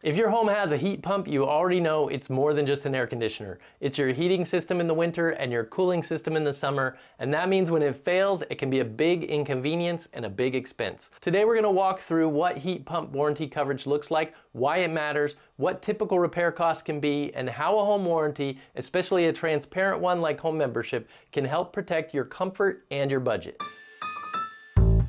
If your home has a heat pump, you already know it's more than just an air conditioner. It's your heating system in the winter and your cooling system in the summer, and that means when it fails, it can be a big inconvenience and a big expense. Today we're going to walk through what heat pump warranty coverage looks like, why it matters, what typical repair costs can be, and how a home warranty, especially a transparent one like home membership, can help protect your comfort and your budget.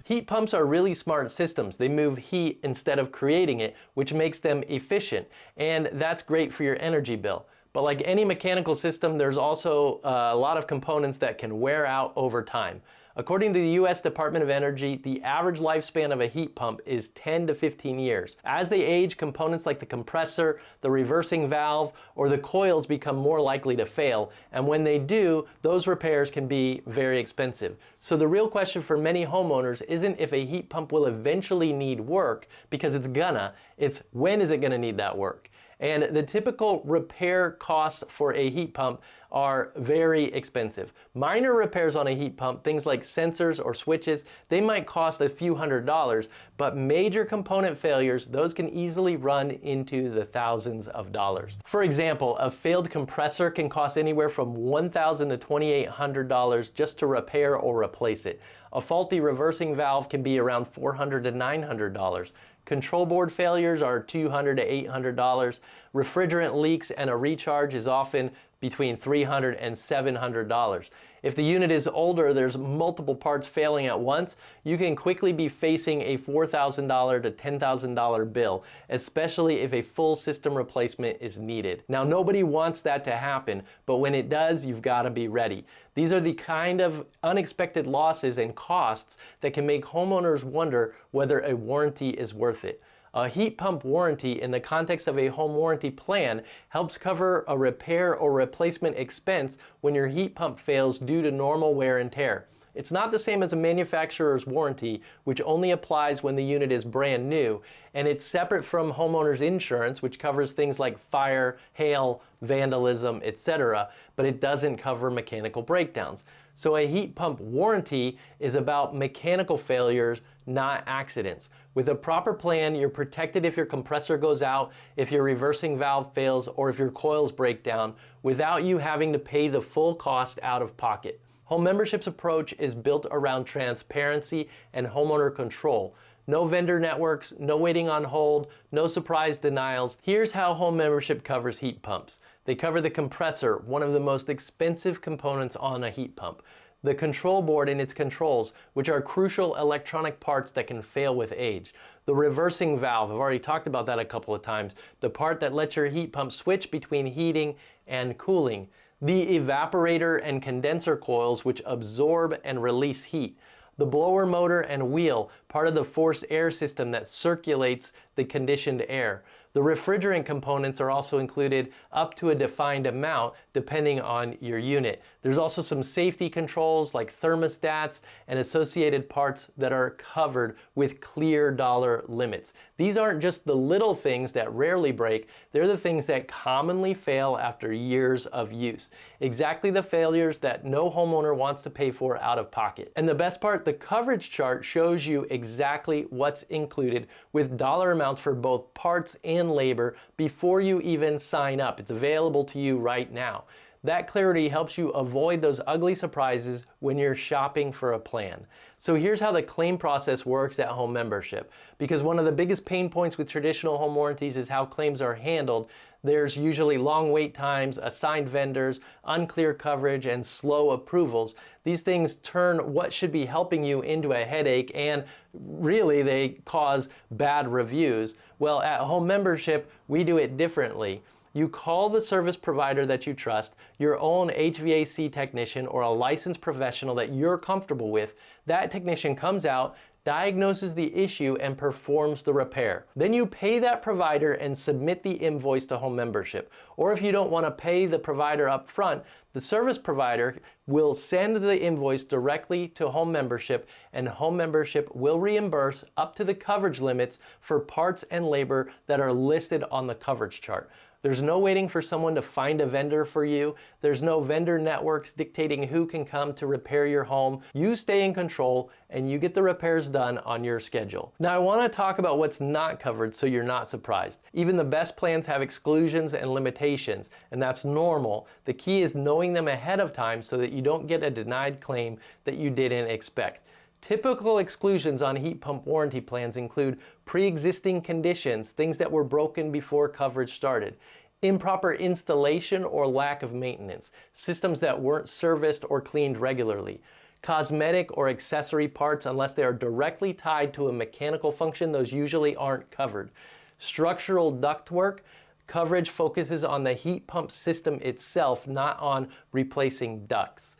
Heat pumps are really smart systems. They move heat instead of creating it, which makes them efficient, and that's great for your energy bill. But like any mechanical system, there's also a lot of components that can wear out over time. According to the US Department of Energy, the average lifespan of a heat pump is 10 to 15 years. As they age, components like the compressor, the reversing valve, or the coils become more likely to fail, and when they do, those repairs can be very expensive. So the real question for many homeowners isn't if a heat pump will eventually need work, because it's when is it gonna need that work? And the typical repair costs for a heat pump are very expensive. Minor repairs on a heat pump, things like sensors or switches, they might cost a few $100s, but major component failures, those can easily run into the thousands of dollars. For example, a failed compressor can cost anywhere from $1,000 to $2,800 just to repair or replace it. A faulty reversing valve can be around $400 to $900. Control board failures are $200 to $800. Refrigerant leaks and a recharge is often between $300 and $700. If the unit is older, there's multiple parts failing at once, you can quickly be facing a $4,000 to $10,000 bill, especially if a full system replacement is needed. Now, nobody wants that to happen, but when it does, you've got to be ready. These are the kind of unexpected losses and costs that can make homeowners wonder whether a warranty is worth it. A heat pump warranty in the context of a home warranty plan helps cover a repair or replacement expense when your heat pump fails due to normal wear and tear. It's not the same as a manufacturer's warranty, which only applies when the unit is brand new, and it's separate from homeowner's insurance, which covers things like fire, hail, vandalism, etc., but it doesn't cover mechanical breakdowns. So a heat pump warranty is about mechanical failures, not accidents. With a proper plan, you're protected if your compressor goes out, if your reversing valve fails, or if your coils break down, without you having to pay the full cost out of pocket. Home Membership's approach is built around transparency and homeowner control. No vendor networks, no waiting on hold, no surprise denials. Here's how Home Membership covers heat pumps. They cover the compressor, one of the most expensive components on a heat pump. The control board and its controls, which are crucial electronic parts that can fail with age. The reversing valve, I've already talked about that a couple of times. The part that lets your heat pump switch between heating and cooling. The evaporator and condenser coils, which absorb and release heat. The blower motor and wheel, part of the forced air system that circulates the conditioned air. The refrigerant components are also included up to a defined amount depending on your unit. There's also some safety controls like thermostats and associated parts that are covered with clear dollar limits. These aren't just the little things that rarely break, they're the things that commonly fail after years of use. Exactly the failures that no homeowner wants to pay for out of pocket. And the best part, the coverage chart shows you exactly what's included with dollar amounts for both parts and labor before you even sign up. It's available to you right now. That clarity helps you avoid those ugly surprises when you're shopping for a plan. So here's how the claim process works at Home Membership. Because one of the biggest pain points with traditional home warranties is how claims are handled. There's usually long wait times, assigned vendors, unclear coverage, and slow approvals. These things turn what should be helping you into a headache, and really they cause bad reviews. Well, at Home Membership, we do it differently. You call the service provider that you trust, your own HVAC technician or a licensed professional that you're comfortable with. That technician comes out, diagnoses the issue, and performs the repair. Then you pay that provider and submit the invoice to Home Membership. Or if you don't want to pay the provider up front, the service provider will send the invoice directly to Home Membership, and Home Membership will reimburse up to the coverage limits for parts and labor that are listed on the coverage chart. There's no waiting for someone to find a vendor for you. There's no vendor networks dictating who can come to repair your home. You stay in control and you get the repairs done on your schedule. Now I want to talk about what's not covered so you're not surprised. Even the best plans have exclusions and limitations, and that's normal. The key is knowing them ahead of time so that you don't get a denied claim that you didn't expect. Typical exclusions on heat pump warranty plans include pre-existing conditions, things that were broken before coverage started, improper installation or lack of maintenance, systems that weren't serviced or cleaned regularly, cosmetic or accessory parts unless they are directly tied to a mechanical function, those usually aren't covered, structural ductwork. Coverage focuses on the heat pump system itself, not on replacing ducts.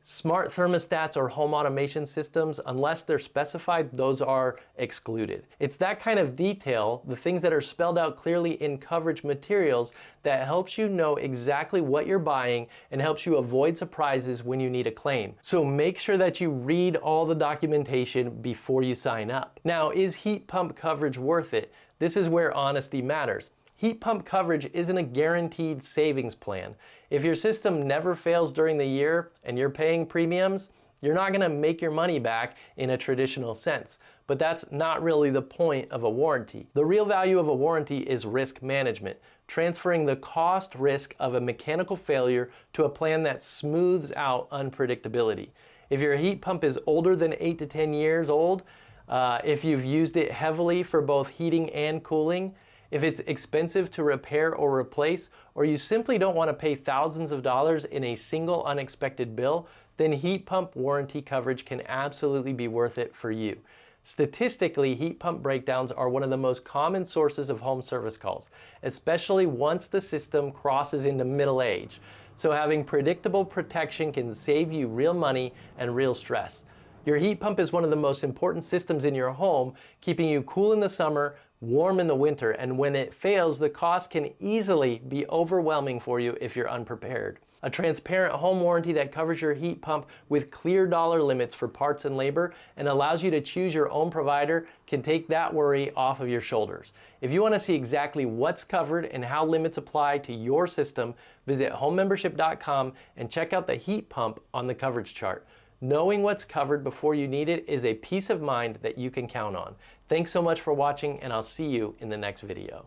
Smart thermostats or home automation systems, unless they're specified, those are excluded. It's that kind of detail, the things that are spelled out clearly in coverage materials, that helps you know exactly what you're buying and helps you avoid surprises when you need a claim. So make sure that you read all the documentation before you sign up. Now, is heat pump coverage worth it? This is where honesty matters. Heat pump coverage isn't a guaranteed savings plan. If your system never fails during the year and you're paying premiums, you're not going to make your money back in a traditional sense. But that's not really the point of a warranty. The real value of a warranty is risk management, transferring the cost risk of a mechanical failure to a plan that smooths out unpredictability. If your heat pump is older than 8 to 10 years old, if you've used it heavily for both heating and cooling, if it's expensive to repair or replace, or you simply don't want to pay thousands of dollars in a single unexpected bill, then heat pump warranty coverage can absolutely be worth it for you. Statistically, heat pump breakdowns are one of the most common sources of home service calls, especially once the system crosses into middle age. So having predictable protection can save you real money and real stress. Your heat pump is one of the most important systems in your home, keeping you cool in the summer, warm in the winter, and when it fails, the cost can easily be overwhelming for you if you're unprepared. A transparent home warranty that covers your heat pump with clear dollar limits for parts and labor and allows you to choose your own provider can take that worry off of your shoulders. If you want to see exactly what's covered and how limits apply to your system, visit homemembership.com and check out the heat pump on the coverage chart. Knowing what's covered before you need it is a peace of mind that you can count on. Thanks so much for watching, and I'll see you in the next video.